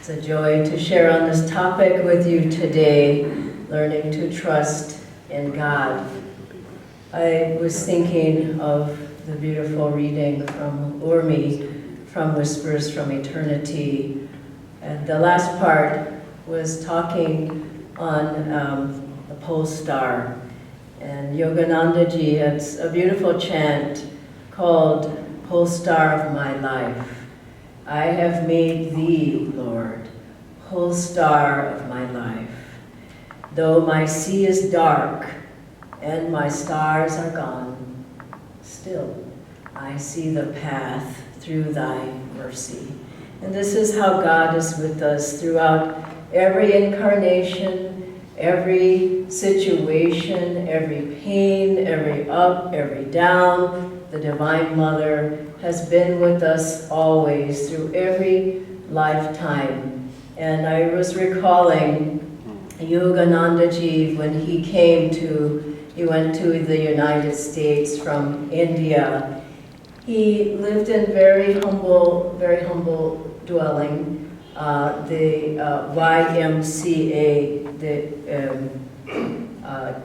It's a joy to share on this topic with you today, learning to trust in God. I was thinking of the beautiful reading from Urmi, from Whispers from Eternity. And the last part was talking on the pole star. And Yoganandaji has a beautiful chant called Pole Star of My Life. I have made thee, Lord, pole star of my life. Though my sea is dark and my stars are gone, still I see the path through thy mercy. And this is how God is with us throughout every incarnation, every situation, every pain, every up, every down. The Divine Mother has been with us always through every lifetime. And I was recalling Yoganandaji when he went to the United States from India. He lived in very humble dwelling, the YMCA, the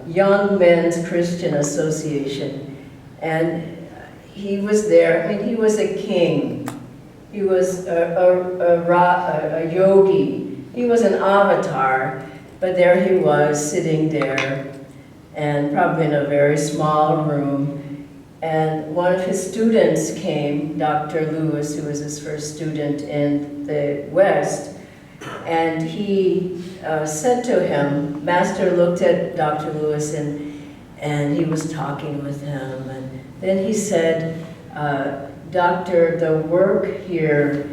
Young Men's Christian Association. And he was there, and he was a king. He was a yogi. He was an avatar, but there he was sitting there, and probably in a very small room. And one of his students came, Dr. Lewis, who was his first student in the West, and he said to him, Master looked at Dr. Lewis, and he was talking with him, and then he said, Doctor, the work here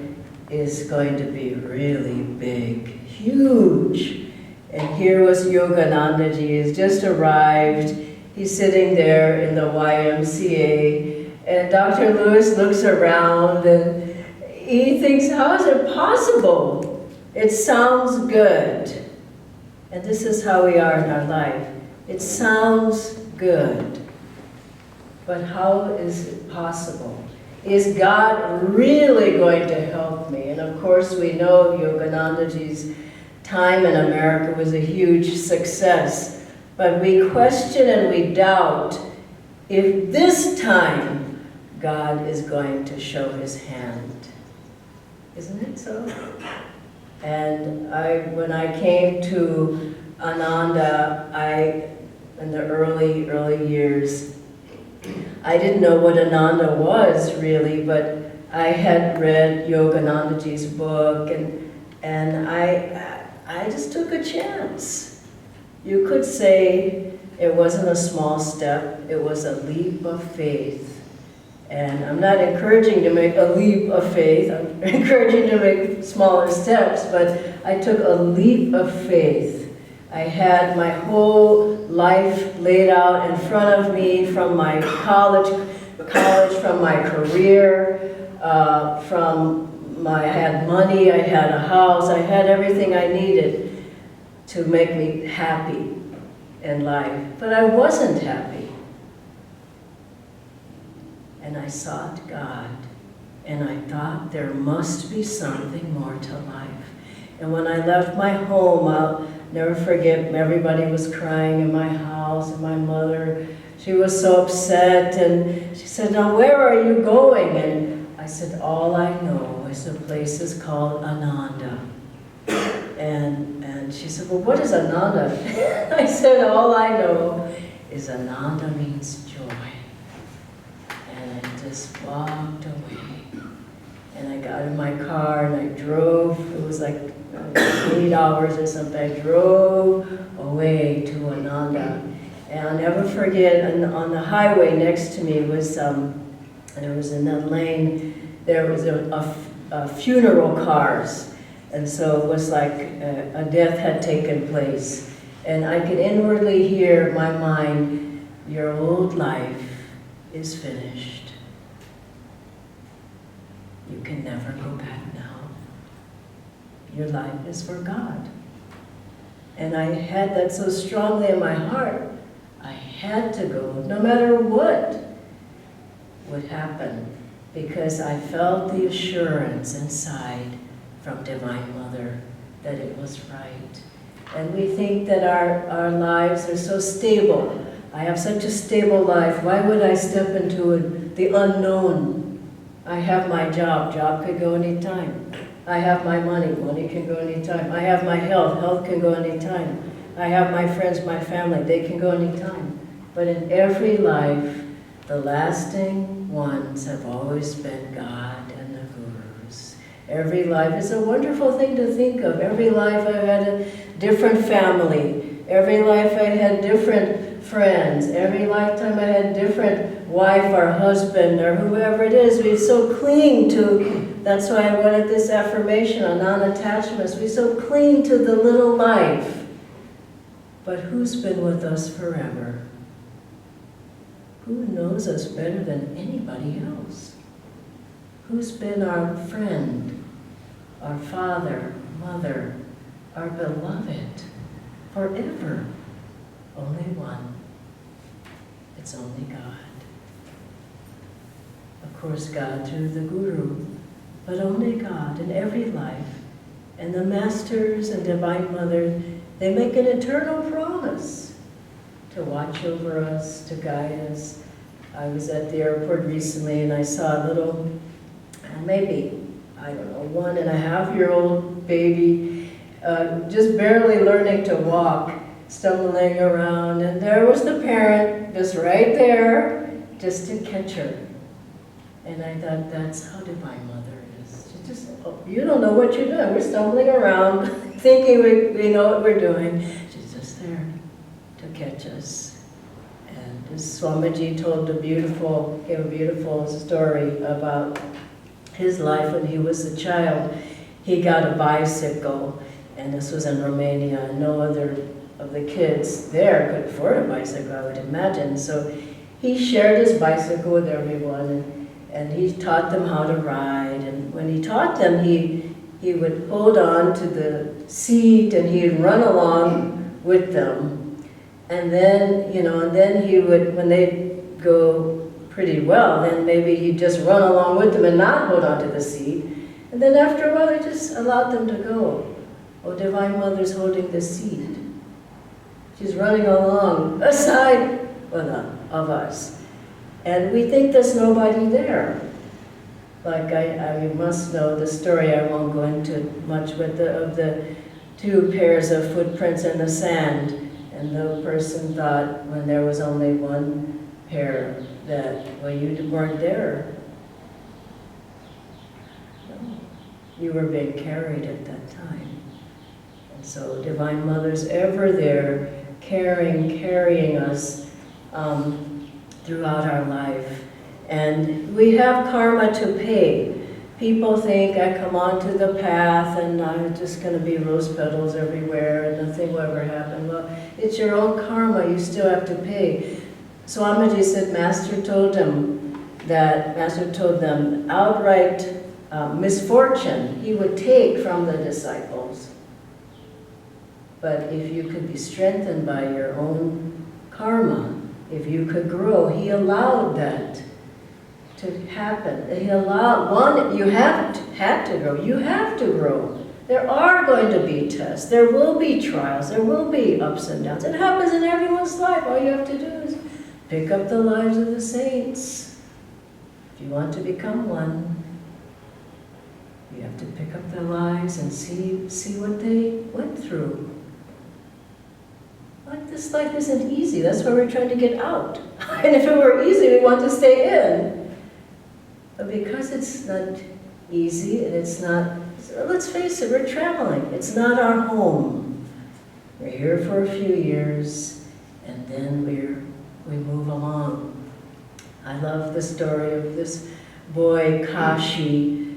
is going to be really big, huge. And here was Yoganandaji, he's just arrived. He's sitting there in the YMCA, and Dr. Lewis looks around and he thinks, how is it possible? It sounds good. And this is how we are in our life. It sounds good. But how is it possible? Is God really going to help me? And of course we know Yoganandaji's time in America was a huge success. But we question and we doubt if this time God is going to show his hand. Isn't it so? And when I came to Ananda, in the early years, I didn't know what Ananda was really, but I had read Yoganandaji's book, and I just took a chance. You could say it wasn't a small step, it was a leap of faith. And I'm not encouraging to make a leap of faith, I'm encouraging to make smaller steps, but I took a leap of faith. I had my whole life laid out in front of me, from my college, from my career, I had money, I had a house, I had everything I needed to make me happy in life. But I wasn't happy. And I sought God, and I thought there must be something more to life. And when I left my home, I'll never forget, everybody was crying in my house, and my mother, she was so upset, and she said, now where are you going? And I said, all I know is the place is called Ananda. And she said, well, what is Ananda? I said, all I know is Ananda means joy. And I just walked away. And I got in my car and I drove, it was like 8 hours or something. I drove away to Ananda. And I'll never forget, on the highway next to me was, there was in that lane, there was a funeral cars. And so it was like a death had taken place. And I could inwardly hear my mind, your old life is finished. You can never go back now. Your life is for God. And I had that so strongly in my heart. I had to go, no matter what would happen, because I felt the assurance inside from Divine Mother. mother that it was right. And we think that our lives are so stable. I have such a stable life. Why would I step into the unknown? I have my job. Job could go anytime. I have my money. Money can go anytime. I have my health. Health can go anytime. I have my friends, my family. They can go anytime. But in every life, the lasting ones have always been God and the Gurus. Every life is a wonderful thing to think of. Every life I've had a different family. Every life I had different friends. Every lifetime I had different wife or husband or whoever it is. We so cling to, that's why I wanted this affirmation on non-attachments. We so cling to the little life. But who's been with us forever? Who knows us better than anybody else? Who's been our friend, our father, mother, our beloved, forever? Only one. It's only God. Of course, God through the Guru, but only God in every life. And the Masters and Divine Mother, they make an eternal promise to watch over us, to guide us. I was at the airport recently and I saw a little, maybe, I don't know, 1.5-year-old baby, just barely learning to walk, stumbling around, and there was the parent just right there, just to catch her. And I thought, that's how Divine Mother is. She just, oh, you don't know what you're doing. We're stumbling around, thinking we know what we're doing. She's just there to catch us. And as Swamiji told gave a beautiful story about his life when he was a child. He got a bicycle, and this was in Romania, and no other of the kids there could afford a bicycle, I would imagine. So he shared his bicycle with everyone, and he taught them how to ride. And when he taught them, he would hold on to the seat and he'd run along with them. And then, and then he would, when they'd go pretty well, then maybe he'd just run along with them and not hold on to the seat. And then after a while, he just allowed them to go. Oh, Divine Mother's holding the seat. She's running along, aside of us. And we think there's nobody there. Like I must know the story, I won't go into much, but of the 2 pairs of footprints in the sand. And the person thought when there was only one pair that, well, you weren't there. No. You were being carried at that time. And so Divine Mother's ever there, carrying us throughout our life. And we have karma to pay. People think I come onto the path and I'm just going to be rose petals everywhere and nothing will ever happen. Well, it's your own karma, you still have to pay. Swamiji said Master told them outright misfortune he would take from the disciples. But if you could be strengthened by your own karma, if you could grow, he allowed that to happen. He allowed, you had to grow. You have to grow. There are going to be tests. There will be trials. There will be ups and downs. It happens in everyone's life. All you have to do is pick up the lives of the saints. If you want to become one, you have to pick up their lives and see what they went through. Like, this life isn't easy. That's why we're trying to get out. And if it were easy, we want to stay in. But because it's not easy, and it's not, let's face it, we're traveling. It's not our home. We're here for a few years, and then we move along. I love the story of this boy, Kashi.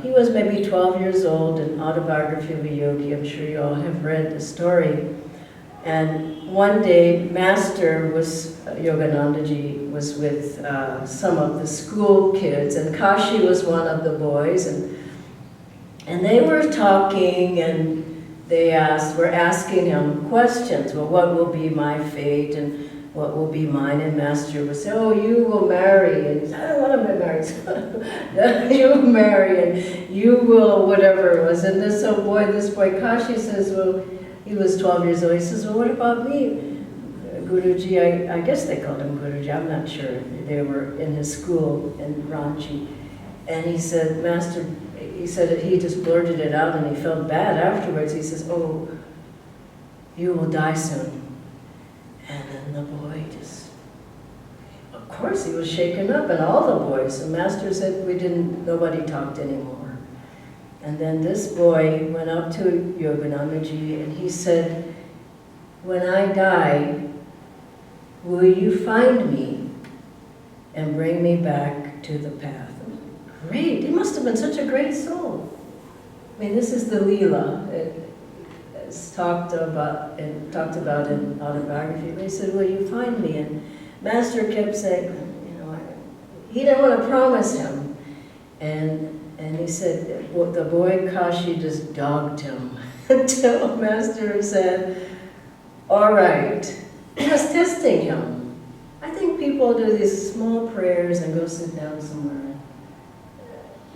He was maybe 12 years old, an autobiography of a yogi. I'm sure you all have read the story. And one day, Master Yoganandaji was with some of the school kids, and Kashi was one of the boys, and they were talking, and they were asking him questions. Well, what will be my fate? And what will be mine? And Master would say, oh, you will marry, and he said, I don't want to be married. You will marry, and you will whatever it was. And this boy Kashi says, well, he was 12 years old. He says, well, what about me? Guruji, I guess they called him Guruji, I'm not sure. They were in his school in Ranchi. And he said, Master, he said that he just blurted it out and he felt bad afterwards. He says, oh, you will die soon. And then the boy just, of course he was shaken up, and all the boys. The Master said nobody talked anymore. And then this boy went up to Yoganamaji and he said, when I die, will you find me and bring me back to the path? Great, he must have been such a great soul. I mean, this is the Leela. It's talked about in autobiography. But he said, will you find me? And Master kept saying, he didn't want to promise him. And he said, well, the boy Kashi just dogged him until Master said, all right. He was testing him. I think people do these small prayers and go sit down somewhere.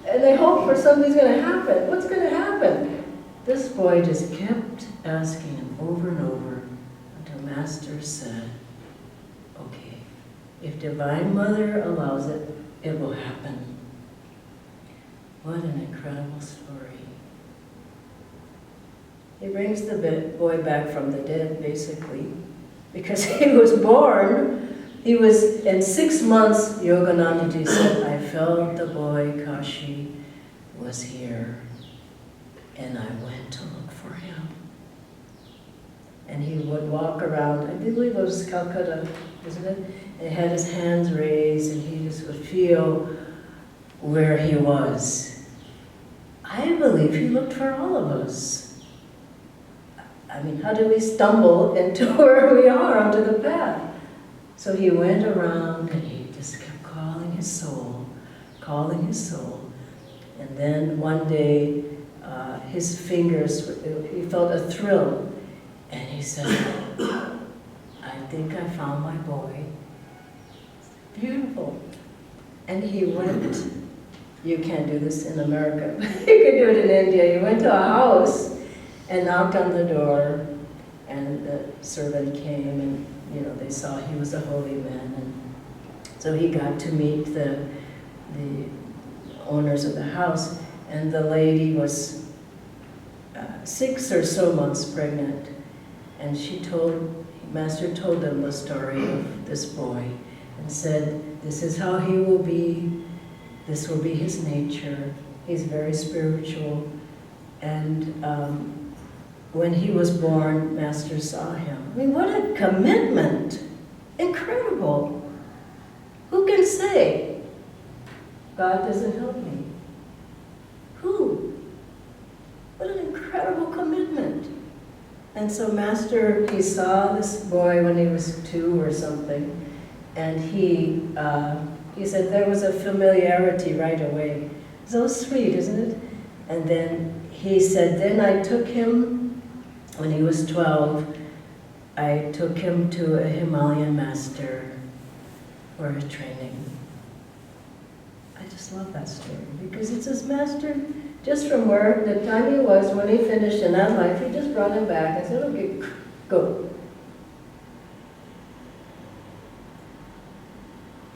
And they hope for something's going to happen. What's going to happen? This boy just kept asking him over and over until Master said, okay, if Divine Mother allows it, it will happen. What an incredible story. He brings the boy back from the dead, basically, because he was born. He was, in 6 months, Yoganandaji said, I felt the boy Kashi was here, and I went to look for him. And he would walk around, I believe it was Calcutta, isn't it? And he had his hands raised, and he just would feel where he was. I believe he looked for all of us. I mean, how do we stumble into where we are onto the path? So he went around and he just kept calling his soul. And then one day, his fingers, he felt a thrill. And he said, I think I found my boy. Beautiful. And he went, you can't do this in America, but you can do it in India. He went to a house and knocked on the door, and the servant came, and they saw he was a holy man, and so he got to meet the owners of the house, and the lady was 6 or so months pregnant, and Master told them the story of this boy, and said, this is how he will be, this will be his nature, he's very spiritual, and when he was born, Master saw him. I mean, what a commitment! Incredible! Who can say, God doesn't help me? Who? What an incredible commitment! And so Master, he saw this boy when he was 2 or something, and he said there was a familiarity right away. So sweet, isn't it? And then he said, then I took him, when he was 12, I took him to a Himalayan master for a training. I just love that story, because it's his master, just from where the time he was, when he finished in that life, he just brought him back and said, okay, go.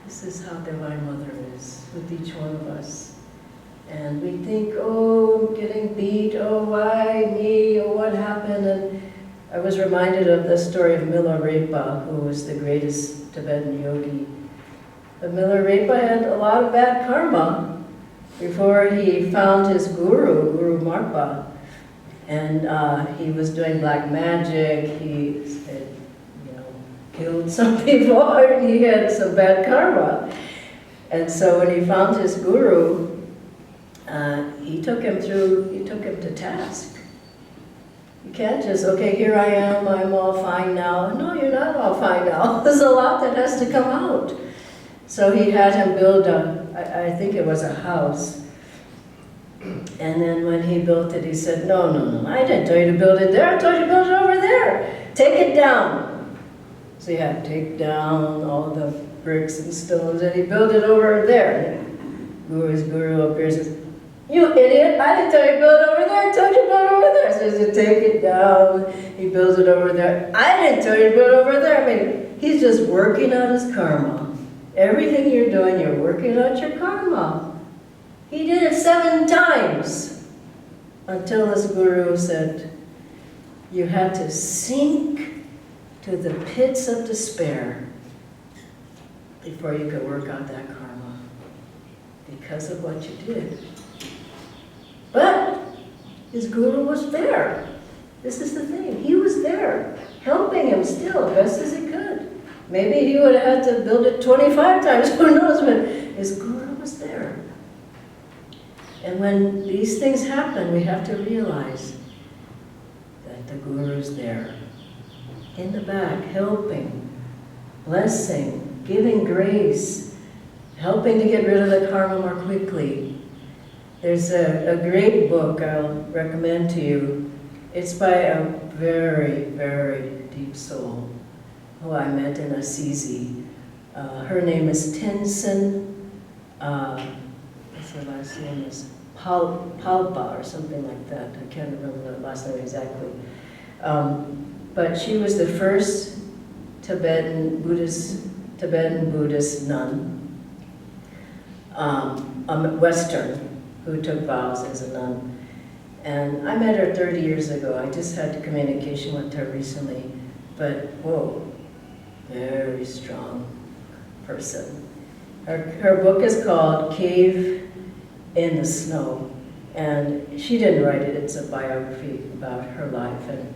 This is how Divine Mother is with each one of us. And we think, oh, getting beat, oh, why me, oh, what happened? And I was reminded of the story of Milarepa, who was the greatest Tibetan yogi. But Milarepa had a lot of bad karma before he found his Guru Marpa. And he was doing black magic, he had, killed some people, and he had some bad karma. And so when he found his guru, he took him to task. You can't just, okay, here I am, I'm all fine now. No, you're not all fine now. There's a lot that has to come out. So he had him build I think it was a house. And then when he built it, he said, no, I didn't tell you to build it there, I told you to build it over there. Take it down. So you had to take down all the bricks and stones, and he built it over there. Guru's guru up here and says, "You idiot, I didn't tell you to build it over there, I told you to build it over there." So he says, "Take it down." He builds it over there. "I didn't tell you to build it over there." I mean, he's just working out his karma. Everything you're doing, you're working out your karma. He did it 7 times until his guru said, you had to sink to the pits of despair before you could work out that karma because of what you did. But his guru was there. This is the thing. He was there, helping him still, best as he could. Maybe he would have had to build it 25 times, who knows, but his guru was there. And when these things happen, we have to realize that the guru's there, in the back, helping, blessing, giving grace, helping to get rid of the karma more quickly. There's a great book I'll recommend to you. It's by a very, very deep soul who I met in Assisi. Her name is Tenzin, what's her last name is? Palpa or something like that. I can't remember the last name exactly. But she was the first Tibetan Buddhist nun, Western, who took vows as a nun. And I met her 30 years ago. I just had communication with her recently. But, whoa, very strong person. Her book is called Cave in the Snow. And she didn't write it. It's a biography about her life. And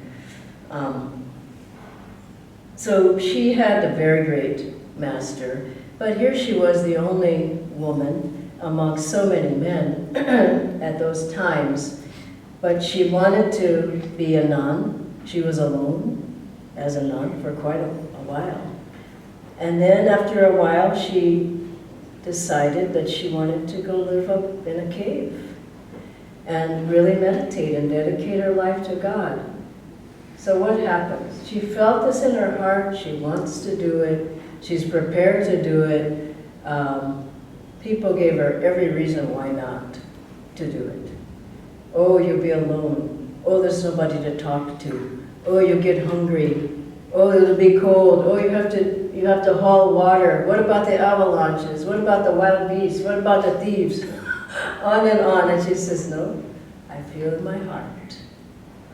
so she had a very great master. But here she was, the only woman amongst so many men at those times. But she wanted to be a nun. She was alone as a nun for quite a while. And then after a while, she decided that she wanted to go live up in a cave and really meditate and dedicate her life to God. So what happens? She felt this in her heart. She wants to do it. She's prepared to do it. People gave her every reason why not to do it. Oh, you'll be alone. Oh, there's nobody to talk to. Oh, you'll get hungry. Oh, it'll be cold. Oh, you have to haul water. What about the avalanches? What about the wild beasts? What about the thieves? On and on. And she says, no, I feel in my heart,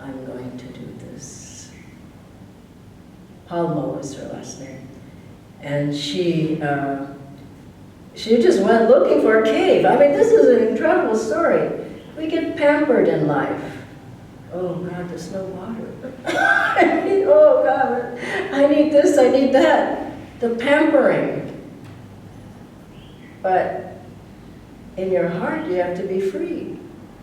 I'm going to do this. Palma was her last name. And she just went looking for a cave. I mean, this is an incredible story. We get pampered in life. Oh God, there's no water. Oh God, I need this, I need that. The pampering. But in your heart, you have to be free.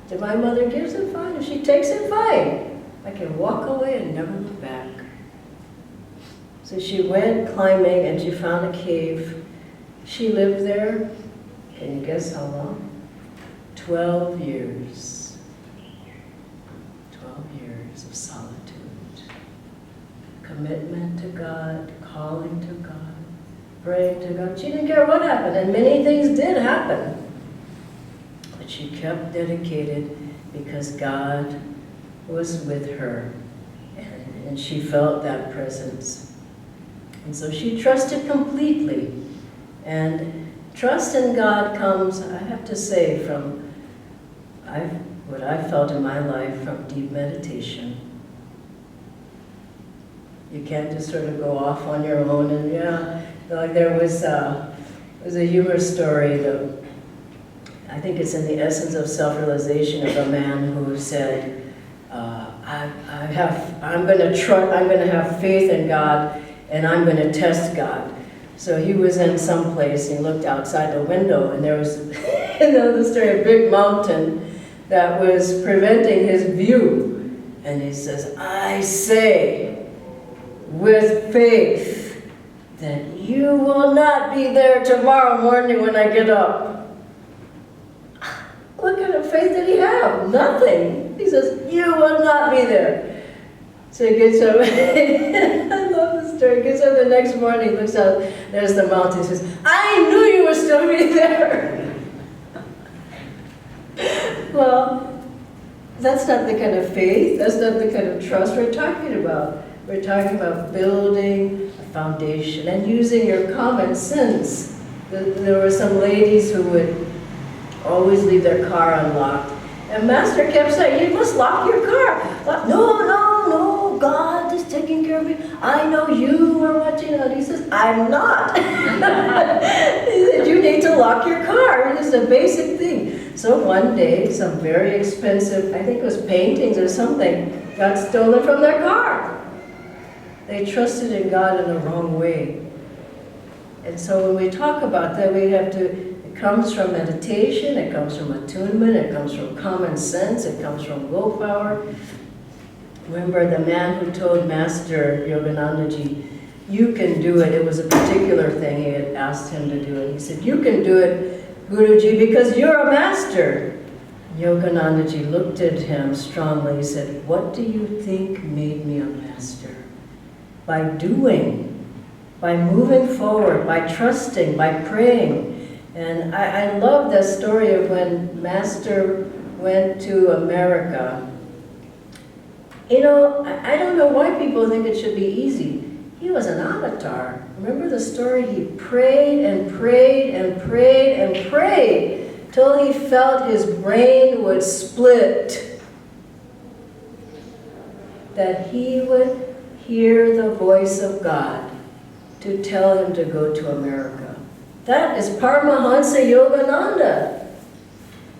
If my mother gives it, fine. If she takes it, fine. I can walk away and never look back. So she went climbing and she found a cave. She lived there, can you guess how long? 12 years. 12 years of solitude. Commitment to God, calling to God, praying to God. She didn't care what happened, and many things did happen. But she kept dedicated because God was with her, and she felt that presence. And so she trusted completely. And trust in God comes, I have to say, from what I felt in my life from deep meditation. You can't just sort of go off on your own. And yeah, like there was a humorous story. I think it's in the Essence of Self-Realization of a man who said, I'm going to have faith in God, and I'm going to test God. So he was in some place, and he looked outside the window, and there was, the story, a big mountain that was preventing his view. And he says, I say, with faith, that you will not be there tomorrow morning when I get up. What kind of faith did he have? Nothing. He says, you will not be there. So he gets up. I love this story. He gets up the next morning, looks out, there's the mountain. He says, I knew you would still be there. Well, that's not the kind of faith, that's not the kind of trust we're talking about. We're talking about building a foundation and using your common sense. There were some ladies who would always leave their car unlocked. And Master kept saying, you must lock your car. No, God is taking care of me. I know you are watching out. He says, I'm not. He said, you need to lock your car. It is a basic thing. So one day, some very expensive, I think it was paintings or something, got stolen from their car. They trusted in God in the wrong way. And so when we talk about that, we have to, it comes from meditation, it comes from attunement, it comes from common sense, it comes from willpower. Remember the man who told Master Yoganandaji, you can do it. It was a particular thing he had asked him to do it. He said, you can do it, Guruji, because you're a master. Yoganandaji looked at him strongly. He said, what do you think made me a master? By doing, by moving forward, by trusting, by praying. And I love the story of when Master went to America. You know, I don't know why people think it should be easy. He was an avatar. Remember the story? He prayed and prayed and prayed and prayed till he felt his brain would split. That he would hear the voice of God to tell him to go to America. That is Paramahansa Yogananda.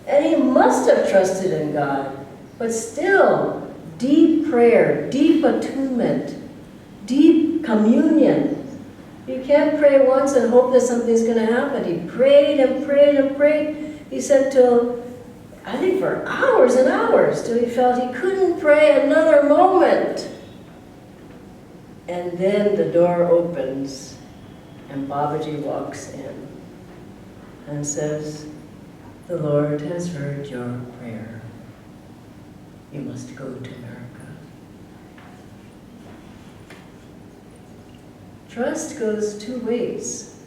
And he must have trusted in God. But still, deep prayer, deep attunement, deep communion. You can't pray once and hope that something's going to happen. He prayed and prayed and prayed. He said till, I think for hours and hours, till he felt he couldn't pray another moment. And then the door opens and Babaji walks in and says, the Lord has heard your prayer. You must go to America. Trust goes two ways.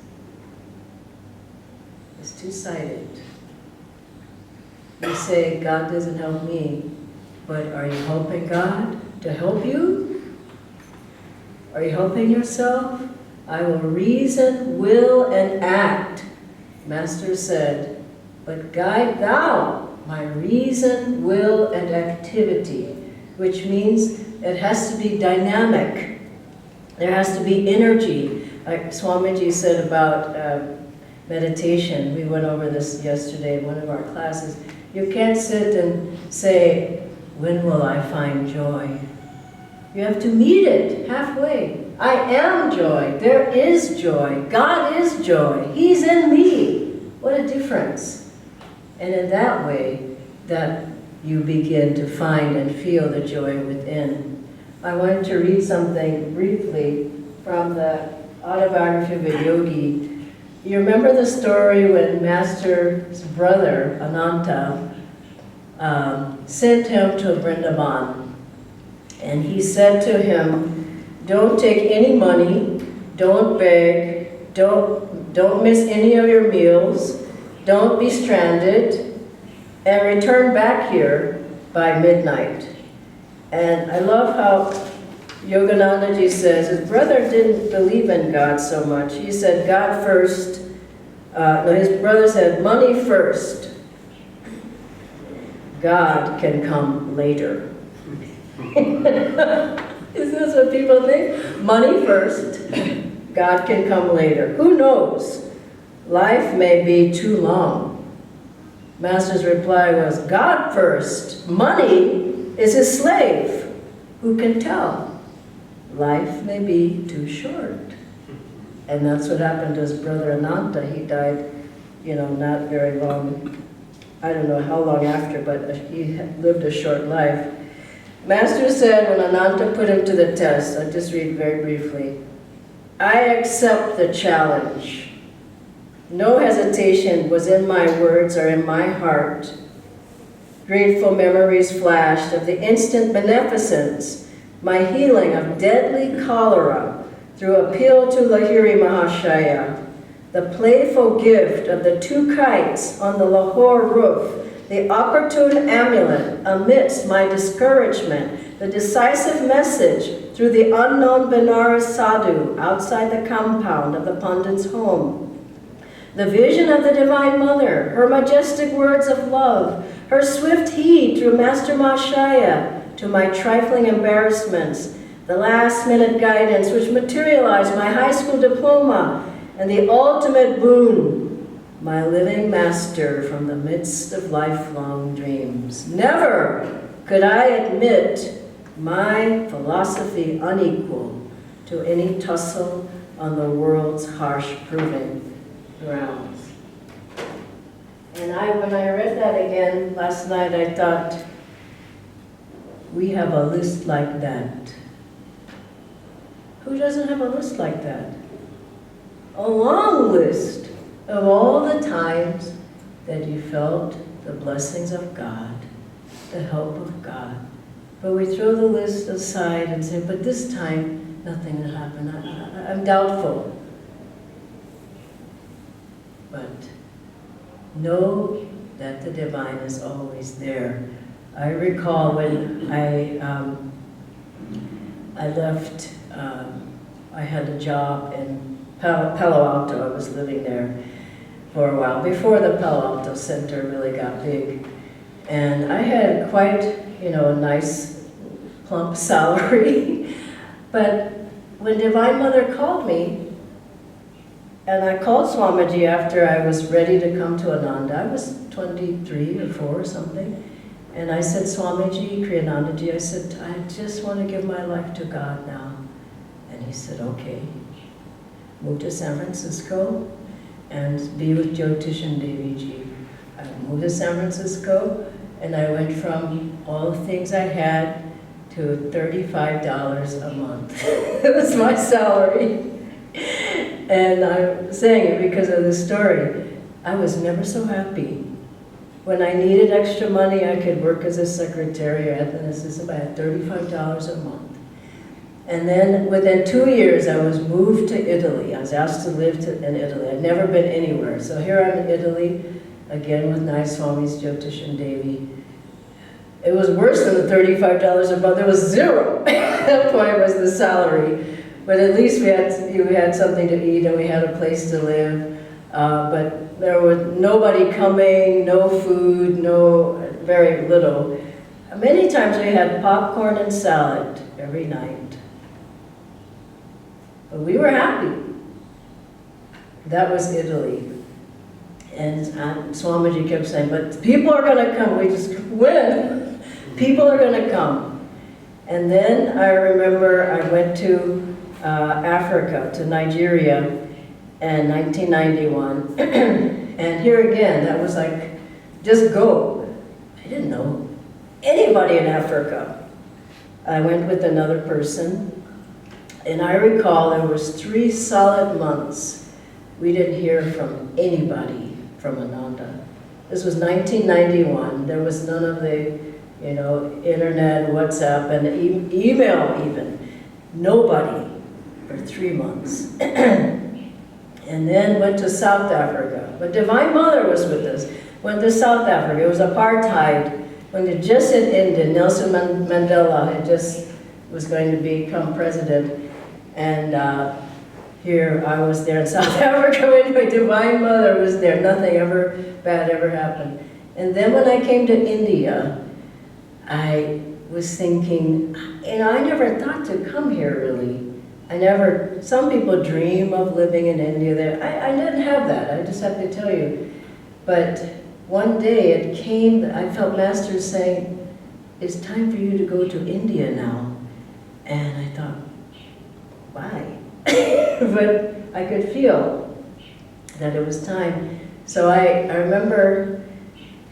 It's two-sided. You say, God doesn't help me, but are you helping God to help you? Are you helping yourself? I will reason, will, and act. Master said, but guide thou my reason, will, and activity, which means it has to be dynamic. There has to be energy. Like Swamiji said about meditation, we went over this yesterday in one of our classes. You can't sit and say, when will I find joy? You have to meet it halfway. I am joy. There is joy. God is joy. He's in me. What a difference. And in that way, that you begin to find and feel the joy within. I wanted to read something briefly from the autobiography of a yogi. You remember the story when Master's brother, Ananda, sent him to Vrindavan. And he said to him, don't take any money, don't beg, don't miss any of your meals, don't be stranded, and return back here by midnight. And I love how Yoganandaji says his brother didn't believe in God so much. He said, God first. His brother said, money first. God can come later. Isn't this what people think? Money first, God can come later. Who knows? Life may be too long. Master's reply was, God first. Money is his slave. Who can tell? Life may be too short. And that's what happened to his brother Ananda. He died, not very long. I don't know how long after, but he lived a short life. Master said when Ananda put him to the test, I'll just read very briefly, I accept the challenge. No hesitation was in my words or in my heart. Grateful memories flashed of the instant beneficence, my healing of deadly cholera through appeal to Lahiri Mahashaya, the playful gift of the 2 kites on the Lahore roof, the opportune amulet amidst my discouragement, the decisive message through the unknown Benares sadhu outside the compound of the Pandit's home, the vision of the Divine Mother, her majestic words of love, her swift heed through Master Mahashaya to my trifling embarrassments, the last-minute guidance which materialized my high school diploma, and the ultimate boon, my living master from the midst of lifelong dreams. Never could I admit my philosophy unequal to any tussle on the world's harsh proving grounds. And when I read that again last night, I thought, we have a list like that. Who doesn't have a list like that? A long list of all the times that you felt the blessings of God, the help of God. But we throw the list aside and say, but this time, nothing will happen. I'm doubtful. But know that the divine is always there. I recall when I left, I had a job in Palo Alto. I was living there for a while, before the Palo Alto Center really got big. And I had quite, a nice plump salary. But when Divine Mother called me, and I called Swamiji after I was ready to come to Ananda. I was 23 or 4 or something. And I said, Swamiji, Kriyanandaji, I said, I just want to give my life to God now. And he said, okay. Move to San Francisco and be with Jyotish and Deviji. I moved to San Francisco, and I went from all the things I had to $35 a month. It was my salary. And I'm saying it because of this story. I was never so happy. When I needed extra money, I could work as a secretary or at an assistant. I had $35 a month. And then within 2 years, I was moved to Italy. I was asked to live in Italy. I'd never been anywhere. So here I'm in Italy, again with Nayaswami's Jyotish and Devi. It was worse than the $35 a month. There was zero. At that point was the salary. But at least we had something to eat and we had a place to live. But there was nobody coming, no food, very little. Many times we had popcorn and salad every night. But we were happy. That was Italy. And Swamiji kept saying, but people are going to come. We just win. People are going to come. And then I remember I went to Africa, to Nigeria in 1991. And here again, that was like, just go. I didn't know anybody in Africa. I went with another person. And I recall there was 3 solid months we didn't hear from anybody from Ananda. This was 1991. There was none of the, internet, WhatsApp, and email even. Nobody for 3 months. And then went to South Africa. But Divine Mother was with us. Went to South Africa. It was apartheid. When it just had ended, Nelson Mandela had just was going to become president. And here I was there in South Africa when my Divine Mother was there. Nothing bad ever happened. And then when I came to India, I was thinking, I never thought to come here really. Some people dream of living in India. I didn't have that, I just have to tell you. But one day it came, I felt Master saying, it's time for you to go to India now. And I thought, why? But I could feel that it was time. So I remember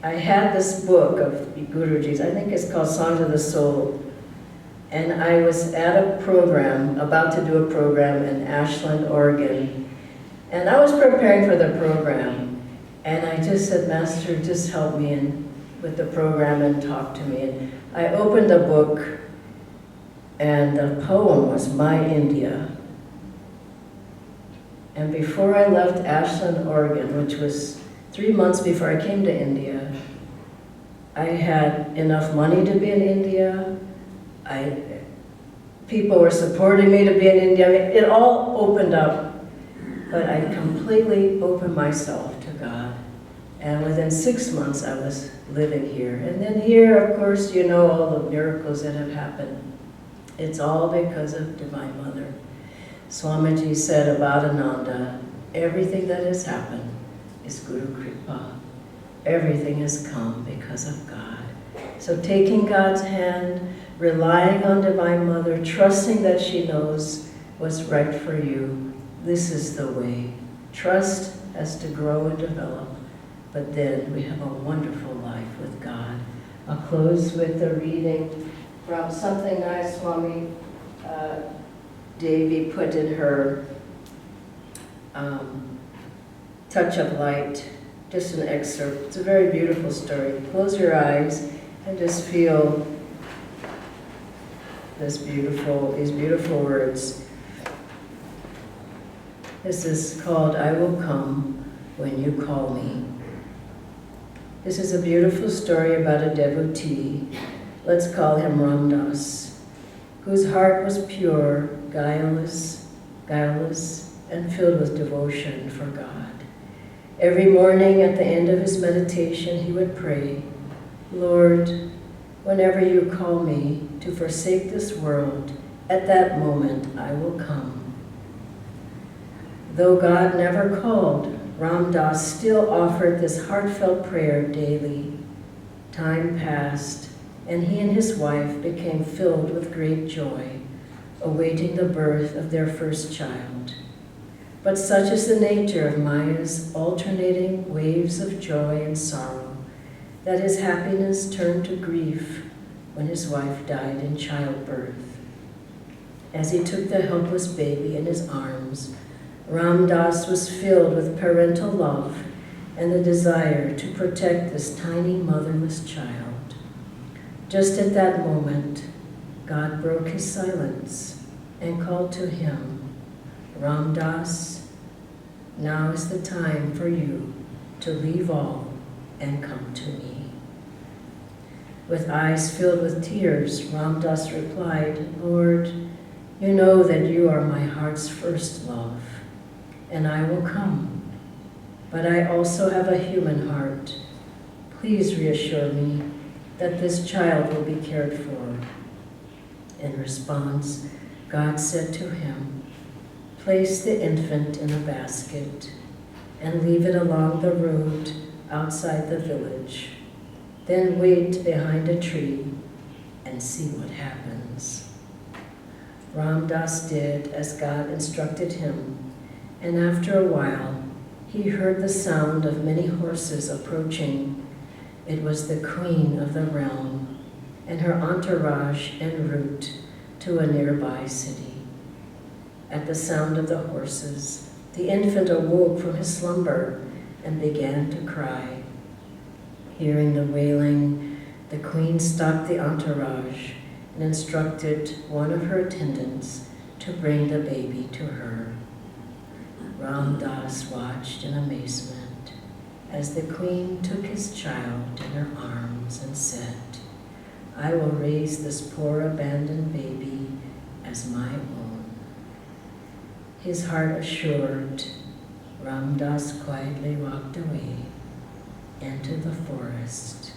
I had this book of Guruji's, I think it's called Songs of the Soul. And I was at a program, about to do a program in Ashland, Oregon. And I was preparing for the program. And I just said, Master, just help me with the program and talk to me. And I opened the book, and the poem was My India. And before I left Ashland, Oregon, which was 3 months before I came to India, I had enough money to be in India. People were supporting me to be in India. I mean, it all opened up, but I completely opened myself to God. And within 6 months, I was living here. And then here, of course, you know all the miracles that have happened. It's all because of Divine Mother. Swamiji said about Ananda, everything that has happened is Guru Kripa. Everything has come because of God. So taking God's hand, relying on Divine Mother, trusting that she knows what's right for you, this is the way. Trust has to grow and develop, but then we have a wonderful life with God. I'll close with a reading from something Nayaswami Devi put in her Touch of Light, just an excerpt. It's a very beautiful story. Close your eyes and just feel these beautiful words. This is called I Will Come When You Call Me. This is a beautiful story about a devotee, let's call him Ramdas, whose heart was pure, guileless, and filled with devotion for God. Every morning at the end of his meditation, he would pray, Lord, whenever you call me to forsake this world, at that moment I will come. Though God never called, Ramdas still offered this heartfelt prayer daily. Time passed, and he and his wife became filled with great joy, awaiting the birth of their first child. But such is the nature of Maya's alternating waves of joy and sorrow, that his happiness turned to grief when his wife died in childbirth. As he took the helpless baby in his arms, Ramdas was filled with parental love and the desire to protect this tiny motherless child. Just at that moment, God broke his silence and called to him, Ramdas, now is the time for you to leave all and come to me. With eyes filled with tears, Ramdas replied, Lord, you know that you are my heart's first love, and I will come. But I also have a human heart. Please reassure me that this child will be cared for. In response, God said to him, place the infant in a basket and leave it along the road outside the village. Then wait behind a tree and see what happens. Ramdas did as God instructed him, and after a while, he heard the sound of many horses approaching. It was the queen of the realm and her entourage en route to a nearby city. At the sound of the horses, the infant awoke from his slumber and began to cry. Hearing the wailing, the queen stopped the entourage and instructed one of her attendants to bring the baby to her. Ramdas watched in amazement as the queen took his child in her arms and said, I will raise this poor abandoned baby as my own. His heart assured, Ramdas quietly walked away into the forest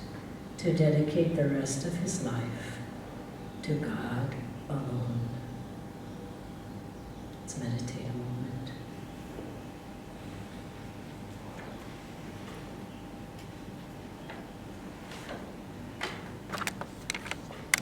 to dedicate the rest of his life to God alone. Let's meditate a moment.